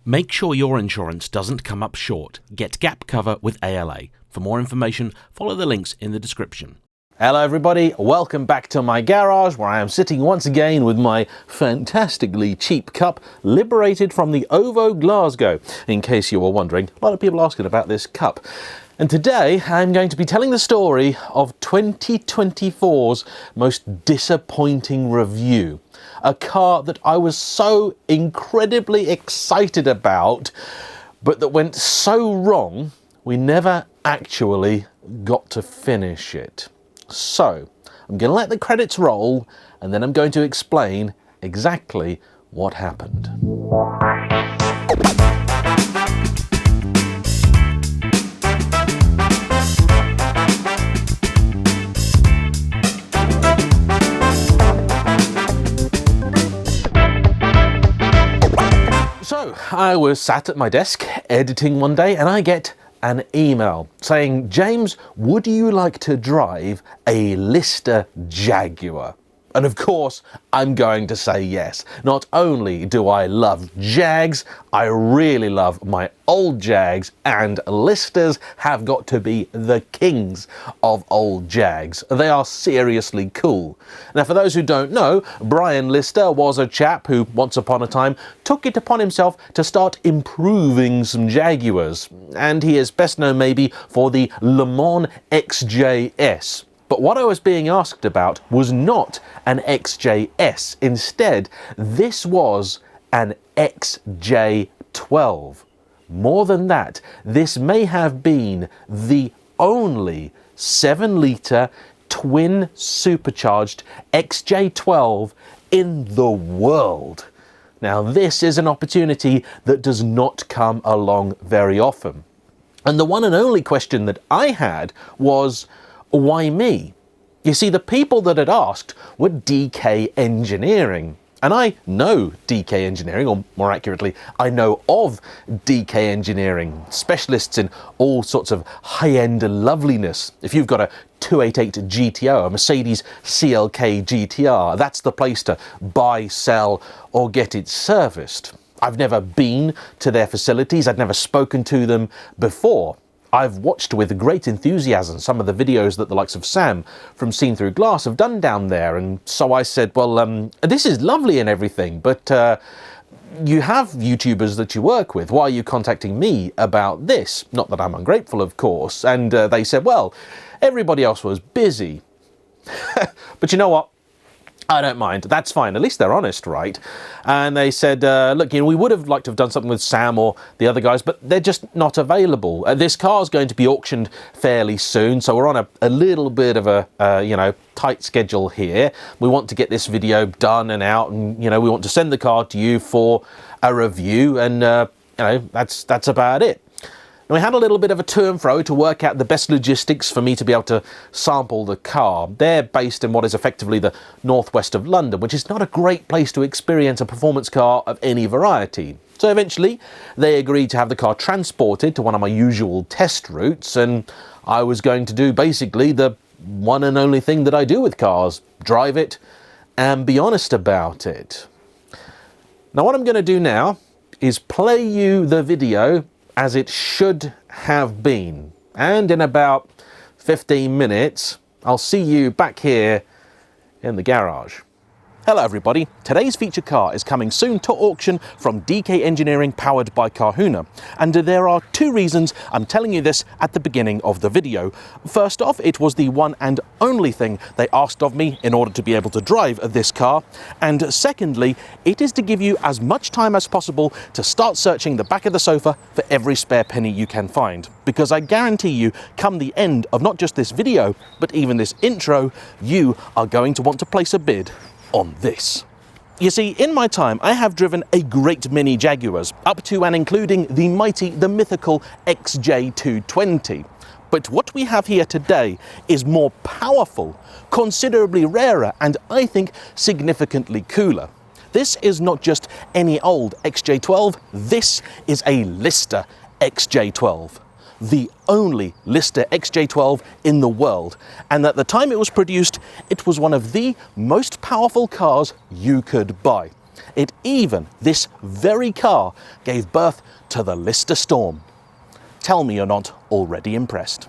Make sure your insurance doesn't come up short. Get gap cover with ALA. For more information, follow the links in the description. Hello everybody, welcome back to my garage where I am sitting once again with my fantastically cheap cup liberated from the OVO Glasgow. In case you were wondering, a lot of people asking about this cup. And today I'm going to be telling the story of 2024's most disappointing review. A car that I was so incredibly excited about, but that went so wrong, we never actually got to finish it. So, I'm going to let the credits roll, and then I'm going to explain exactly what happened. So, I was sat at my desk editing one day, and I get an email saying, James, would you like to drive a Lister Jaguar? And of course, I'm going to say yes. Not only do I love Jags, I really love my old Jags, and Listers have got to be the kings of old Jags. They are seriously cool. Now, for those who don't know, Brian Lister was a chap who, once upon a time, took it upon himself to start improving some Jaguars. And he is best known maybe for the Le Mans XJS. But what I was being asked about was not an XJS. Instead, this was an XJ12. More than that, this may have been the only 7-litre twin supercharged XJ12 in the world. Now, this is an opportunity that does not come along very often. And the one and only question that I had was, why me? You see, the people that had asked were DK Engineering. And I know DK Engineering, or more accurately, I know of DK Engineering, specialists in all sorts of high-end loveliness. If you've got a 288 GTO, a Mercedes CLK GTR, that's the place to buy, sell, or get it serviced. I've never been to their facilities, I'd never spoken to them before. I've watched with great enthusiasm some of the videos that the likes of Sam from Seen Through Glass have done down there, and so I said, well, this is lovely and everything, but you have YouTubers that you work with, why are you contacting me about this? Not that I'm ungrateful, of course. And they said, well, everybody else was busy. But you know what? I don't mind. That's fine. At least they're honest, right? And they said, look, we would have liked to have done something with Sam or the other guys, but they're just not available. This car's going to be auctioned fairly soon, so we're on a little bit of a, tight schedule here. We want to get this video done and out, and, we want to send the car to you for a review, and, that's about it. And we had a little bit of a to and fro to work out the best logistics for me to be able to sample the car. They're based in what is effectively the northwest of London, which is not a great place to experience a performance car of any variety. So eventually, they agreed to have the car transported to one of my usual test routes, and I was going to do basically the one and only thing that I do with cars: drive it and be honest about it. Now, what I'm going to do now is play you the video as it should have been. And in about 15 minutes, I'll see you back here in the garage. Hello everybody, today's feature car is coming soon to auction from DK Engineering, powered by Kahuna. And there are two reasons I'm telling you this at the beginning of the video. First off, it was the one and only thing they asked of me in order to be able to drive this car. And secondly, it is to give you as much time as possible to start searching the back of the sofa for every spare penny you can find. Because I guarantee you, come the end of not just this video, but even this intro, you are going to want to place a bid on this. You see, in my time, I have driven a great many Jaguars, up to and including the mighty, the mythical XJ12. But what we have here today is more powerful, considerably rarer, and I think significantly cooler. This is not just any old XJ12, this is a Lister XJ12. The only Lister XJ12 in the world, and at the time it was produced, it was one of the most powerful cars you could buy. This very car, gave birth to the Lister Storm. Tell me you're not already impressed.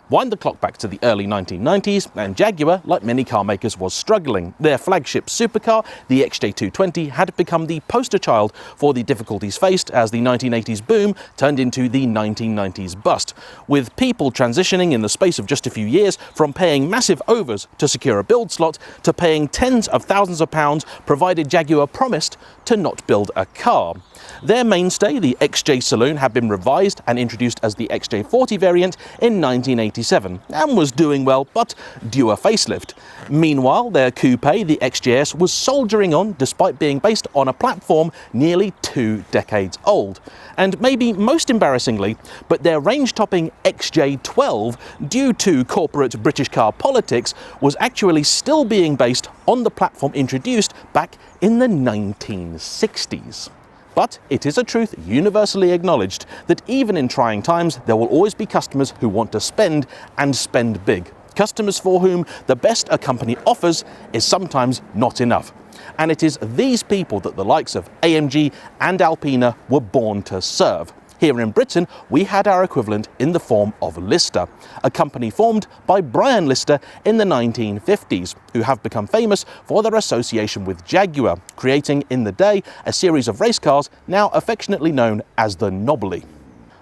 Wind the clock back to the early 1990s, and Jaguar, like many car makers, was struggling. Their flagship supercar, the XJ12, had become the poster child for the difficulties faced as the 1980s boom turned into the 1990s bust, with people transitioning in the space of just a few years from paying massive overs to secure a build slot to paying tens of thousands of pounds provided Jaguar promised to not build a car. Their mainstay, the XJ Saloon, had been revised and introduced as the XJ40 variant in 1987 and was doing well, but due a facelift. Meanwhile, their coupe, the XJS, was soldiering on despite being based on a platform nearly 2 decades old. And maybe most embarrassingly, but their range-topping XJ12, due to corporate British car politics, was actually still being based on the platform introduced back in the 1960s. But it is a truth universally acknowledged that even in trying times, there will always be customers who want to spend and spend big. Customers for whom the best a company offers is sometimes not enough. And it is these people that the likes of AMG and Alpina were born to serve. Here in Britain, we had our equivalent in the form of Lister, a company formed by Brian Lister in the 1950s, who have become famous for their association with Jaguar, creating in the day a series of race cars now affectionately known as the Nobly.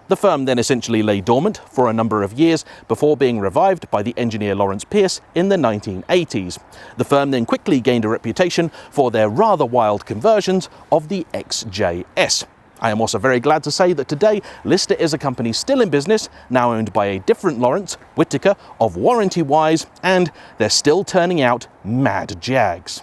The firm then essentially lay dormant for a number of years before being revived by the engineer Lawrence Pierce in the 1980s. The firm then quickly gained a reputation for their rather wild conversions of the XJS. I am also very glad to say that today, Lister is a company still in business, now owned by a different Lawrence, Whittaker of Warranty Wise, and they're still turning out mad Jags.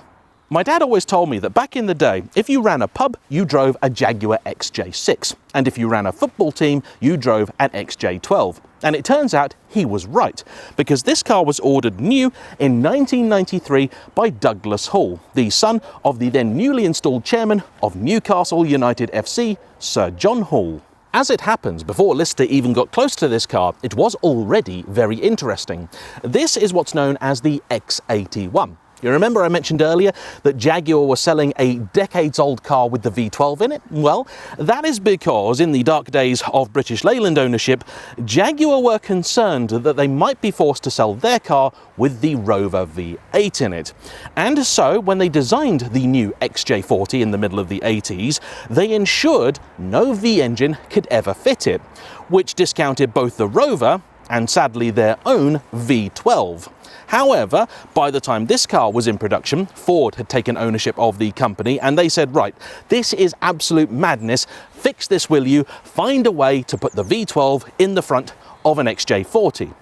My dad always told me that back in the day, if you ran a pub, you drove a Jaguar XJ6, and if you ran a football team, you drove an XJ12. And it turns out he was right, because this car was ordered new in 1993 by Douglas Hall, the son of the then newly installed chairman of Newcastle United FC, Sir John Hall. As it happens, before Lister even got close to this car, it was already very interesting. This is what's known as the X81. You remember I mentioned earlier that Jaguar was selling a decades-old car with the V12 in it? Well, that is because in the dark days of British Leyland ownership, Jaguar were concerned that they might be forced to sell their car with the Rover V8 in it. And so, when they designed the new XJ40 in the middle of the 80s, they ensured no V-engine could ever fit it, which discounted both the Rover and sadly their own V12. However, by the time this car was in production, Ford had taken ownership of the company and they said, right, this is absolute madness, fix this will you, find a way to put the V12 in the front of an XJ40.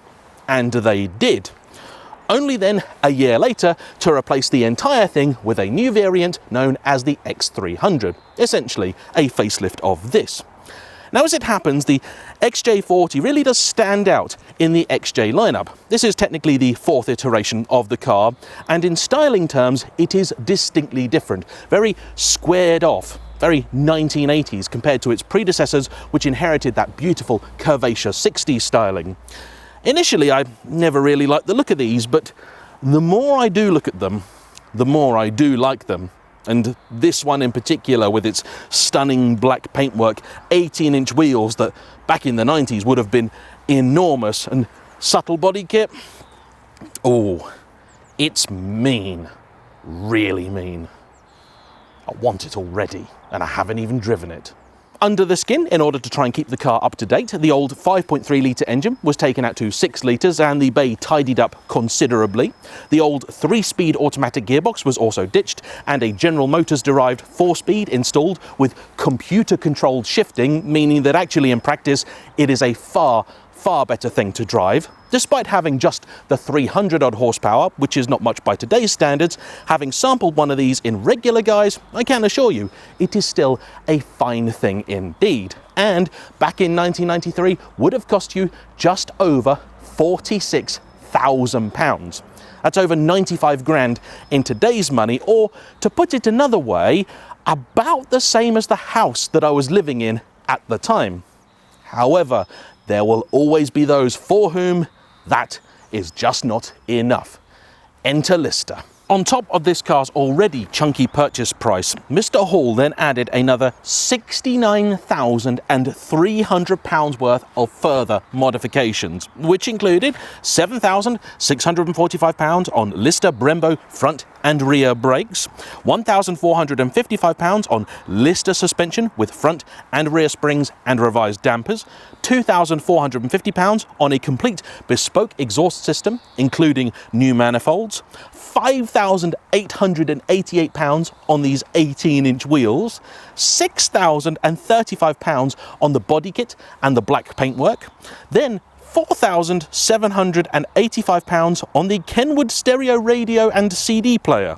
And they did. Only then, a year later, to replace the entire thing with a new variant known as the X300, essentially a facelift of this. Now, as it happens, the XJ40 really does stand out in the XJ lineup. This is technically the 4th iteration of the car, and in styling terms, it is distinctly different. Very squared off, very 1980s compared to its predecessors, which inherited that beautiful curvaceous 60s styling. Initially, I never really liked the look of these, but the more I do look at them, the more I do like them. And this one in particular, with its stunning black paintwork, 18-inch wheels that back in the 90s would have been enormous, and subtle body kit. Oh, it's mean, really mean. I want it already, and I haven't even driven it. Under the skin, in order to try and keep the car up to date, the old 5.3 litre engine was taken out to 6 litres and the bay tidied up considerably. The old 3-speed automatic gearbox was also ditched and a General Motors derived 4-speed installed with computer-controlled shifting, meaning that actually in practice it is a far better thing to drive. Despite having just the 300-odd horsepower, which is not much by today's standards, having sampled one of these in regular guise, I can assure you, it is still a fine thing indeed. And back in 1993, would have cost you just over £46,000. That's over 95 grand in today's money, or to put it another way, about the same as the house that I was living in at the time. However, there will always be those for whom that is just not enough. Enter Lister. On top of this car's already chunky purchase price, Mr. Hall then added another £69,300 worth of further modifications, which included £7,645 on Lister Brembo front and rear brakes, £1,455 on Lister suspension with front and rear springs and revised dampers, £2,450 on a complete bespoke exhaust system, including new manifolds, £5,888 on these 18-inch wheels, £6,035 on the body kit and the black paintwork, then £4,785 on the Kenwood stereo radio and CD player.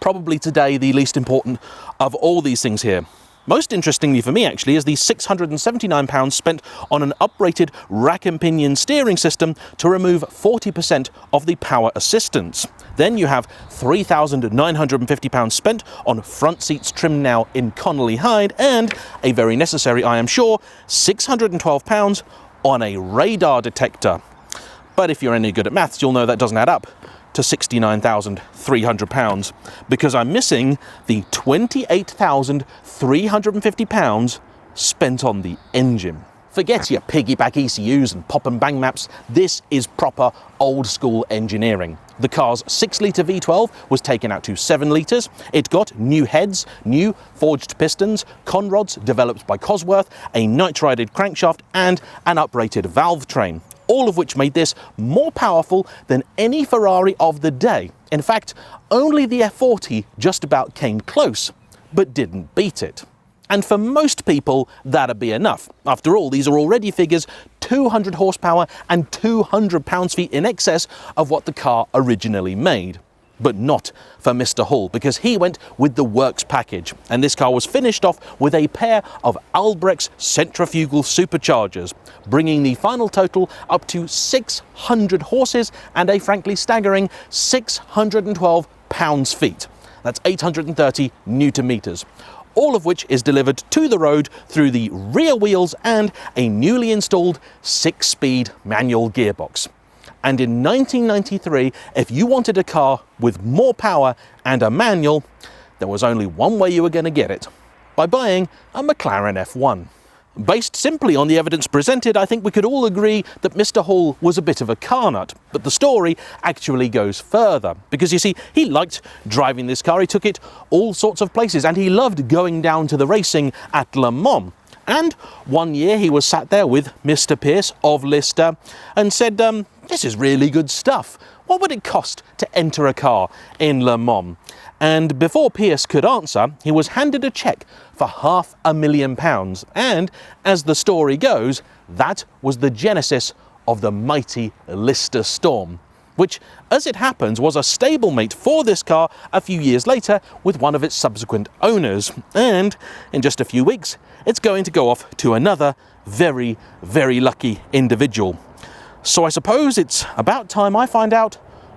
Probably today the least important of all these things here. Most interestingly for me actually is the £679 spent on an uprated rack and pinion steering system to remove 40% of the power assistance. Then you have £3,950 spent on front seats trimmed now in Connolly hide, and, a very necessary I am sure, £612 on a radar detector. But if you're any good at maths, you'll know that doesn't add up to £69,300, because I'm missing the £28,350 spent on the engine. Forget your piggyback ECUs and pop and bang maps. This is proper old school engineering. The car's 6-litre V12 was taken out to 7 litres. It got new heads, new forged pistons, conrods developed by Cosworth, a nitrided crankshaft, and an uprated valve train, all of which made this more powerful than any Ferrari of the day. In fact, only the F40 just about came close, but didn't beat it. And for most people, that'd be enough. After all, these are already figures 200 horsepower and 200 pounds-feet in excess of what the car originally made. But not for Mr. Hall, because he went with the works package, and this car was finished off with a pair of Albrecht's centrifugal superchargers, bringing the final total up to 600 horses and a frankly staggering 612 pounds-feet. That's 830 newton-meters. All of which is delivered to the road through the rear wheels and a newly installed 6-speed manual gearbox. And in 1993, if you wanted a car with more power and a manual, there was only one way you were going to get it: by buying a McLaren F1. Based simply on the evidence presented, I think we could all agree that Mr. Hall was a bit of a car nut. But the story actually goes further, because you see, he liked driving this car, he took it all sorts of places, and he loved going down to the racing at Le Mans. And one year he was sat there with Mr. Pierce of Lister and said, this is really good stuff. What would it cost to enter a car in Le Mans? And before Pierce could answer, he was handed a cheque for £500,000. And as the story goes, that was the genesis of the mighty Lister Storm, which, as it happens, was a stablemate for this car a few years later with one of its subsequent owners. And in just a few weeks, it's going to go off to another very, very lucky individual. So I suppose it's about time I find out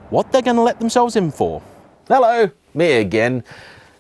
what they're going to let themselves in for. Hello, me again.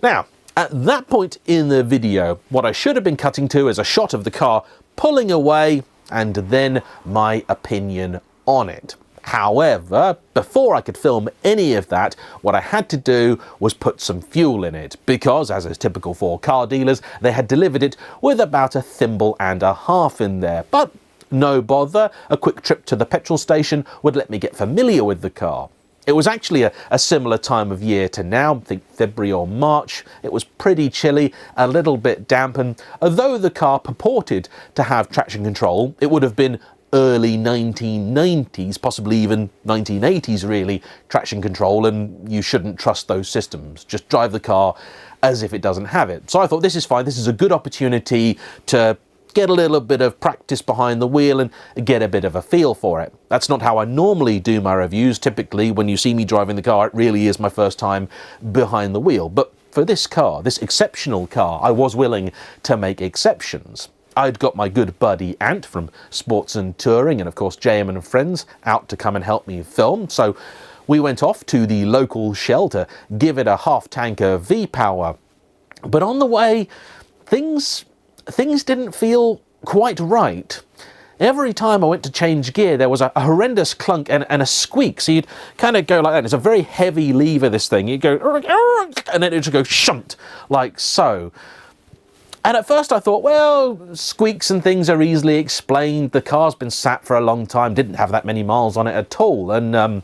Now, at that point in the video, what I should have been cutting to is a shot of the car pulling away and then my opinion on it. However, before I could film any of that, what I had to do was put some fuel in it, because, as is typical for car dealers, they had delivered it with about a thimble and a half in there. But no bother, a quick trip to the petrol station would let me get familiar with the car. It was actually a similar time of year to now, I think February or March. It was pretty chilly, a little bit damp, and although the car purported to have traction control, it would have been early 1990s, possibly even 1980s really, traction control, and you shouldn't trust those systems. Just drive the car as if it doesn't have it. So I thought, this is fine, this is a good opportunity to get a little bit of practice behind the wheel and get a bit of a feel for it. That's not how I normally do my reviews. Typically, when you see me driving the car, it really is my first time behind the wheel. But for this car, this exceptional car, I was willing to make exceptions. I'd got my good buddy Ant from Sports and Touring, and of course JayEmm and friends, out to come and help me film. So we went off to the local Shell to give it a half-tanker V-Power. But on the way, things didn't feel quite right. every time I went to change gear, there was a horrendous clunk and a squeak. So you'd kind of go like that. It's a very heavy lever, this thing. You'd go, and then it would go shunt, like so. And at first I thought, well, squeaks and things are easily explained. The car's been sat for a long time, didn't have that many miles on it at all. And,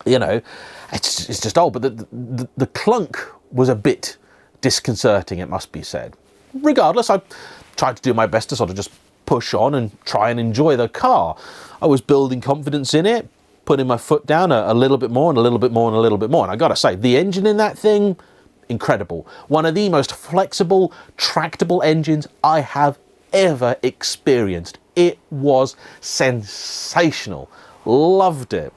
you know, it's just old. But the clunk was a bit disconcerting, it must be said. Regardless, I tried to do my best to sort of just push on and try and enjoy the car. I was building confidence in it, putting my foot down a little bit more and a little bit more and a little bit more. And I got to say, the engine in that thing, incredible. One of the most flexible, tractable engines I have ever experienced. It was sensational. Loved it.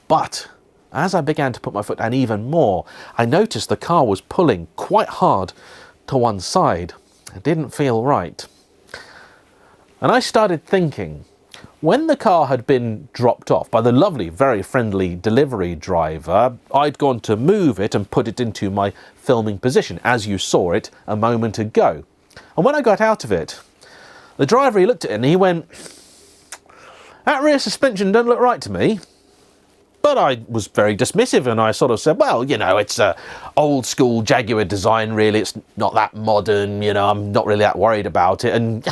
But as I began to put my foot down even more, I noticed the car was pulling quite hard to one side. It didn't feel right. And I started thinking, when the car had been dropped off by the lovely, very friendly delivery driver, I'd gone to move it and put it into my filming position, as you saw it a moment ago. And when I got out of it, the driver, he looked at it and he went, "That rear suspension doesn't look right to me." But I was very dismissive and I sort of said, well, you know, it's a old school Jaguar design, really. It's not that modern, you know, I'm not really that worried about it. And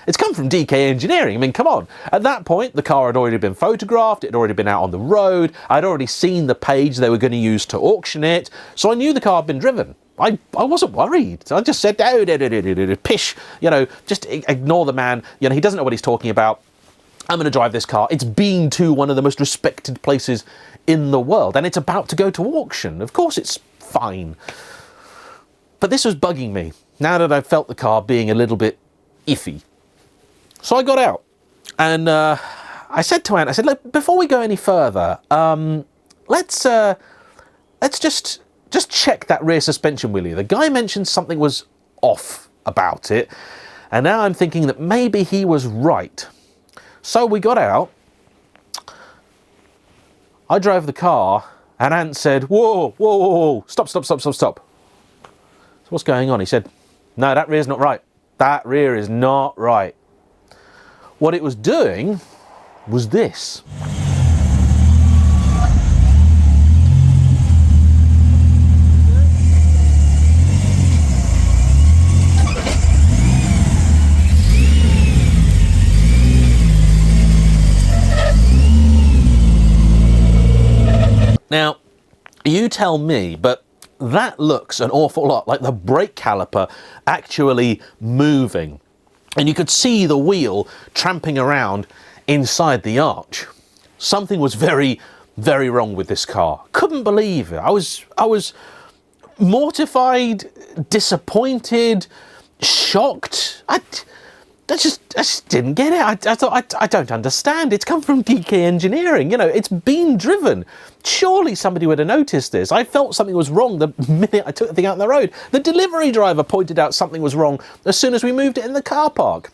it's come from DK Engineering. I mean, come on. At that point, the car had already been photographed. It had already been out on the road. I'd already seen the page they were going to use to auction it. So I knew the car had been driven. I wasn't worried. So I just said, oh, pish, you know, just ignore the man. You know, he doesn't know what he's talking about. I'm going to drive this car. It's been to one of the most respected places in the world, and it's about to go to auction. Of course it's fine. But this was bugging me, now that I felt the car being a little bit iffy. So I got out, and I said to Ant, I said, look, before we go any further, let's just check that rear suspension, will you? The guy mentioned something was off about it, and now I'm thinking that maybe he was right. So we got out, I drove the car, and Ant said, whoa, whoa, whoa, whoa, stop. So what's going on? He said, no, that rear's not right. That rear is not right. What it was doing was this. Now, you tell me, but that looks an awful lot like the brake caliper actually moving. And you could see the wheel tramping around inside the arch. Something was very, very wrong with this car. Couldn't believe it. I was mortified, disappointed, shocked. I just didn't get it. I thought, I don't understand. It's come from DK Engineering. You know, it's been driven. Surely somebody would have noticed this. I felt something was wrong the minute I took the thing out on the road. The delivery driver pointed out something was wrong as soon as we moved it in the car park.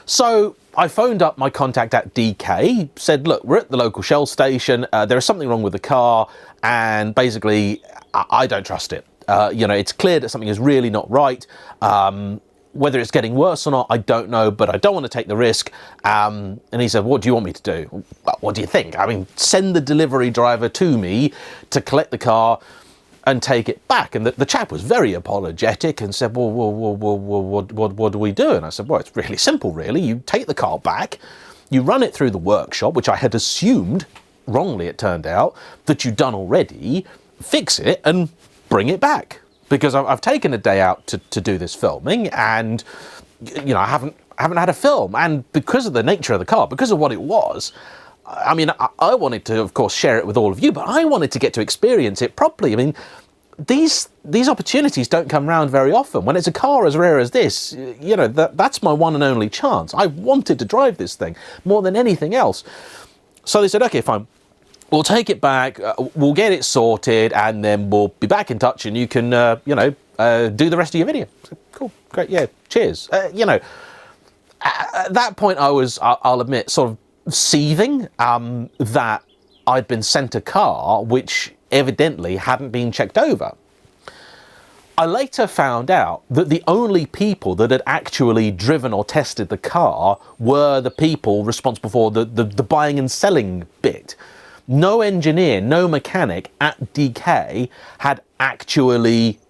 So I phoned up my contact at DK, said, look, we're at the local Shell station. There is something wrong with the car, and basically, I don't trust it. You know, it's clear that something is really not right. Whether it's getting worse or not, I don't know, but I don't want to take the risk. And he said, what do you want me to do? What do you think? I mean, send the delivery driver to me to collect the car and take it back. And the chap was very apologetic and said, well, what do we do? And I said, well, it's really simple, really. You take the car back, you run it through the workshop, which I had assumed, wrongly it turned out, that you'd done already, fix it and bring it back. Because I've taken a day out to do this filming, and you know, I haven't had a film, and because of the nature of the car, because of what it was, I mean, I wanted to, of course, share it with all of you, but I wanted to get to experience it properly. I mean, these opportunities don't come around very often. When it's a car as rare as this, you know, that's my one and only chance. I wanted to drive this thing more than anything else. So they said, okay, fine. We'll take it back, we'll get it sorted, and then we'll be back in touch, and you can, you know, do the rest of your video. So, cool, great, yeah, cheers. You know, at that point I was, I'll admit, sort of seething that I'd been sent a car which evidently hadn't been checked over. I later found out that the only people that had actually driven or tested the car were the people responsible for the buying and selling bit. No engineer, no mechanic at DK had actually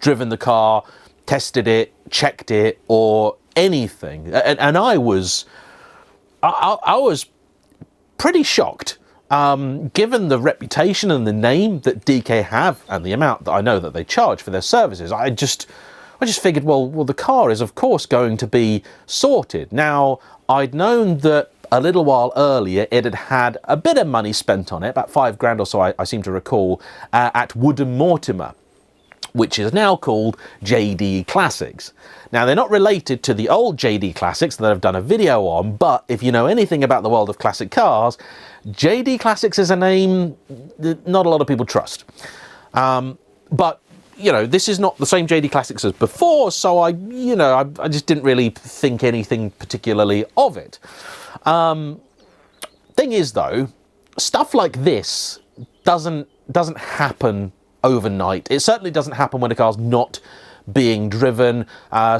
driven the car, tested it, checked it, or anything. And I was pretty shocked. Given the reputation and the name that DK have and the amount that I know that they charge for their services, I just figured, well, the car is of course going to be sorted. Now, I'd known that a little while earlier it had had a bit of money spent on it, about £5 or so I seem to recall, at Wood & Mortimer, which is now called JD Classics. Now, they're not related to the old JD Classics that I've done a video on, but if you know anything about the world of classic cars, JD Classics is a name that not a lot of people trust. But, you know, this is not the same JD Classics as before, so I just didn't really think anything particularly of it. Thing is, though, stuff like this doesn't happen overnight. It certainly doesn't happen when a car's not being driven.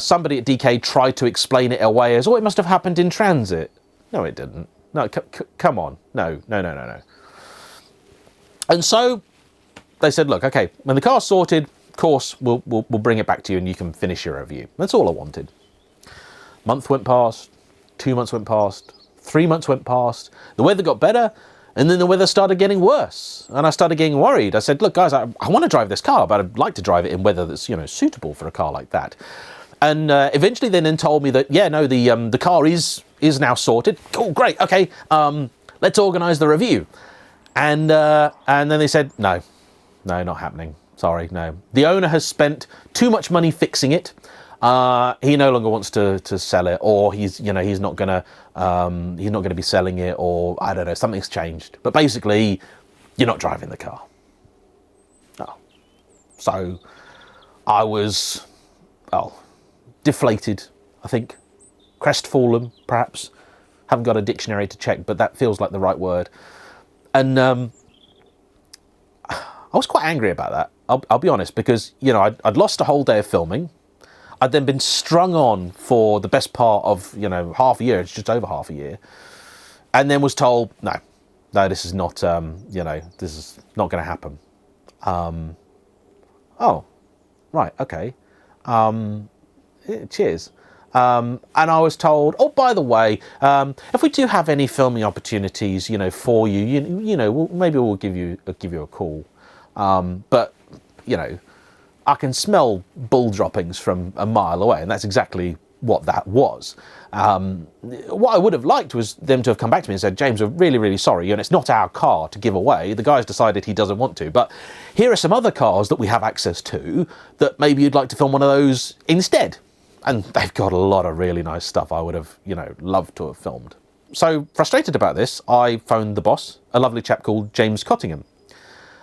Somebody at DK tried to explain it away as, oh, it must have happened in transit. No, it didn't. No, come on. No. And so they said, look, okay, when the car's sorted, of course, we'll bring it back to you and you can finish your review. That's all I wanted. Month went past, 2 months went past, 3 months went past. The weather got better, and then the weather started getting worse. And I started getting worried. I said, look, guys, I want to drive this car, but I'd like to drive it in weather that's, suitable for a car like that. And eventually they then told me that, yeah, no, the car is now sorted. Cool, great, okay, let's organise the review. And then they said, no, not happening. Sorry, no. The owner has spent too much money fixing it. He no longer wants to sell it, or he's not gonna be selling it, or I don't know, something's changed. But basically, you're not driving the car. Oh. So I was, deflated, I think. Crestfallen, perhaps. Haven't got a dictionary to check, but that feels like the right word. And I was quite angry about that. I'll be honest, because I'd lost a whole day of filming. I'd then been strung on for the best part of half a year. It's just over half a year, and then was told, no, this is not this is not going to happen. Oh, right, okay. Cheers. And I was told, oh, by the way, if we do have any filming opportunities, for you, maybe we'll give you a call. But I can smell bull droppings from a mile away, and that's exactly what that was. What I would have liked was them to have come back to me and said, James, we're really, really sorry, and it's not our car to give away. The guy's decided he doesn't want to, but here are some other cars that we have access to that maybe you'd like to film one of those instead. And they've got a lot of really nice stuff I would have, loved to have filmed. So, frustrated about this, I phoned the boss, a lovely chap called James Cottingham.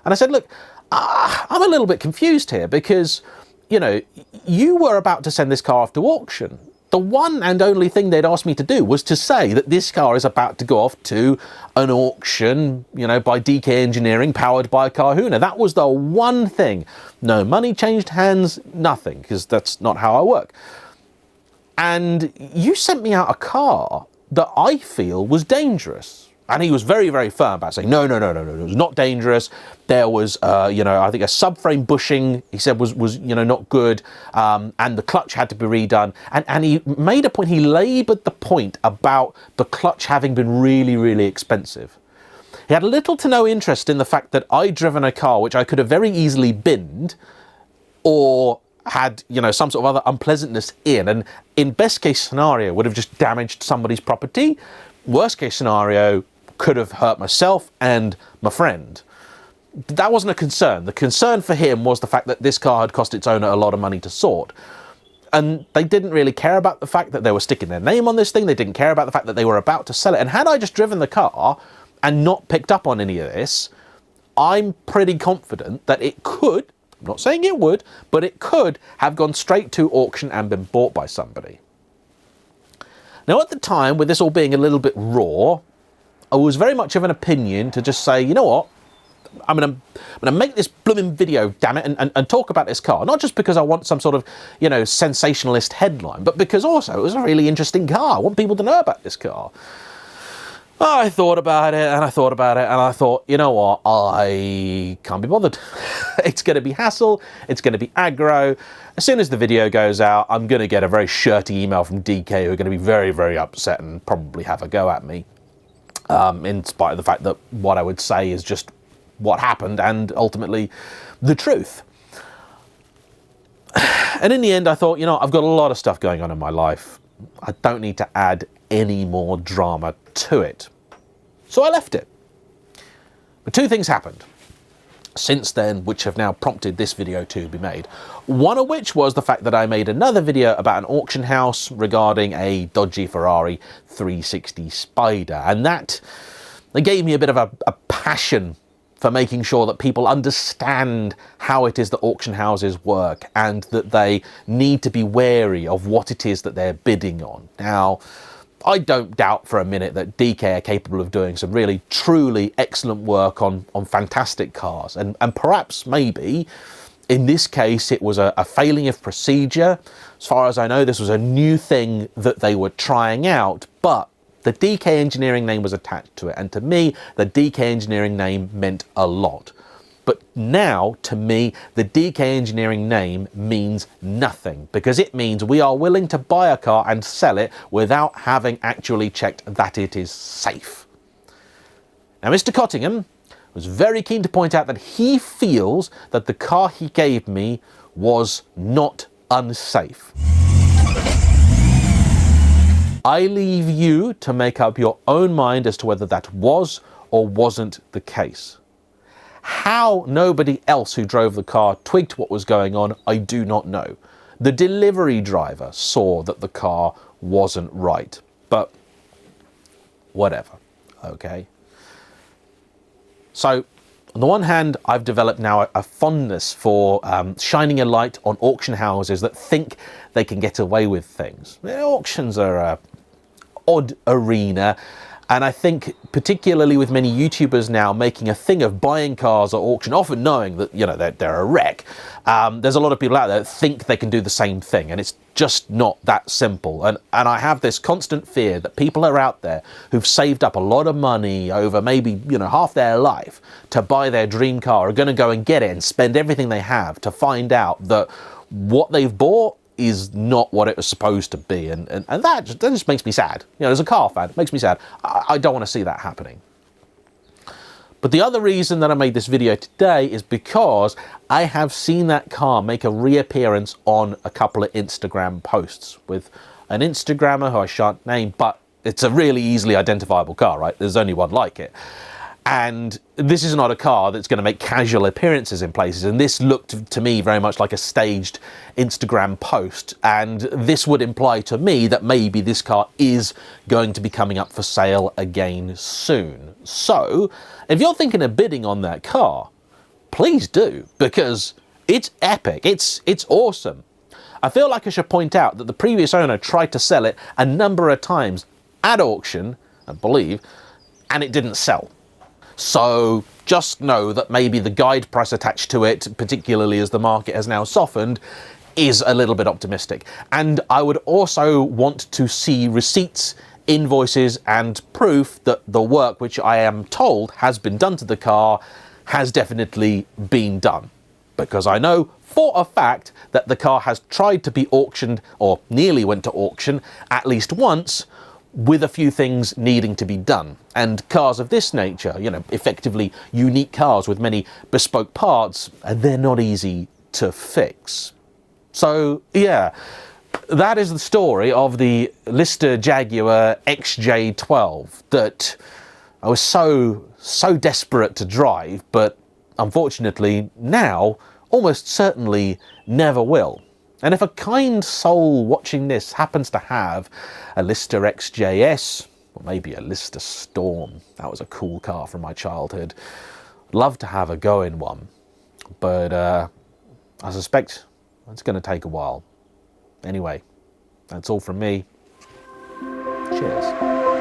And I said, look, I'm a little bit confused here because, you were about to send this car off to auction. The one and only thing they'd asked me to do was to say that this car is about to go off to an auction, by DK Engineering, powered by Kahuna. That was the one thing. No money changed hands, nothing, because that's not how I work. And you sent me out a car that I feel was dangerous. And he was very, very firm about saying, no, it was not dangerous. There was, I think a subframe bushing, he said, was not good. And the clutch had to be redone. And he made a point, he laboured the point about the clutch having been really, really expensive. He had little to no interest in the fact that I'd driven a car which I could have very easily binned or had, some sort of other unpleasantness in. And in best case scenario, would have just damaged somebody's property. Worst case scenario, could have hurt myself and my friend. That wasn't a concern. The concern for him was the fact that this car had cost its owner a lot of money to sort. And they didn't really care about the fact that they were sticking their name on this thing. They didn't care about the fact that they were about to sell it. And had I just driven the car and not picked up on any of this, I'm pretty confident that it could, I'm not saying it would, but it could have gone straight to auction and been bought by somebody. Now, at the time, with this all being a little bit raw, I was very much of an opinion to just say, you know what, I'm gonna make this blooming video, damn it, and talk about this car. Not just because I want some sort of, you know, sensationalist headline, but because also it was a really interesting car. I want people to know about this car. I thought about it, and I thought about it, and I thought, you know what, I can't be bothered. It's going to be hassle, it's going to be aggro. As soon as the video goes out, I'm going to get a very shirty email from DK who are going to be very, very upset and probably have a go at me. In spite of the fact that what I would say is just what happened and ultimately the truth. And in the end, I thought, you know, I've got a lot of stuff going on in my life. I don't need to add any more drama to it. So I left it. But two things happened since then, which have now prompted this video to be made. One of which was the fact that I made another video about an auction house regarding a dodgy Ferrari 360 Spider. And that gave me a bit of a passion for making sure that people understand how it is that auction houses work and that they need to be wary of what it is that they're bidding on. Now, I don't doubt for a minute that DK are capable of doing some really, truly excellent work on fantastic cars. And perhaps, maybe, in this case, it was a failing of procedure. As far as I know, this was a new thing that they were trying out, but the DK Engineering name was attached to it. And to me, the DK Engineering name meant a lot. But now, to me, the DK Engineering name means nothing, because it means we are willing to buy a car and sell it without having actually checked that it is safe. Now, Mr. Cottingham was very keen to point out that he feels that the car he gave me was not unsafe. I leave you to make up your own mind as to whether that was or wasn't the case. How nobody else who drove the car twigged what was going on, I do not know. The delivery driver saw that the car wasn't right, but whatever, okay? So, on the one hand, I've developed now a fondness for shining a light on auction houses that think they can get away with things. Auctions are an odd arena. And I think particularly with many YouTubers now making a thing of buying cars at auction, often knowing that, you know, they're a wreck, there's a lot of people out there that think they can do the same thing, and it's just not that simple. And I have this constant fear that people are out there who've saved up a lot of money over maybe, you know, half their life to buy their dream car are going to go and get it and spend everything they have to find out that what they've bought is not what it was supposed to be, and that just makes me sad. You know, as a car fan, it makes me sad. I don't want to see that happening. But the other reason that I made this video today is because I have seen that car make a reappearance on a couple of Instagram posts with an Instagrammer who I shan't name, but it's a really easily identifiable car, right? There's only one like it. And this is not a car that's going to make casual appearances in places. And this looked to me very much like a staged Instagram post. And this would imply to me that maybe this car is going to be coming up for sale again soon. So if you're thinking of bidding on that car, please do, because it's epic. It's awesome. I feel like I should point out that the previous owner tried to sell it a number of times at auction, I believe, and it didn't sell. So just know that maybe the guide price attached to it, particularly as the market has now softened, is a little bit optimistic. And I would also want to see receipts, invoices, and proof that the work which I am told has been done to the car has definitely been done. Because I know for a fact that the car has tried to be auctioned, or nearly went to auction, at least once, with a few things needing to be done. And cars of this nature, you know, effectively unique cars with many bespoke parts, they're not easy to fix. So, yeah, that is the story of the Lister Jaguar XJ12 that I was so desperate to drive, but unfortunately now almost certainly never will. And if a kind soul watching this happens to have a Lister XJS, or maybe a Lister Storm, that was a cool car from my childhood, I'd love to have a go in one. But I suspect it's going to take a while. Anyway, that's all from me. Cheers.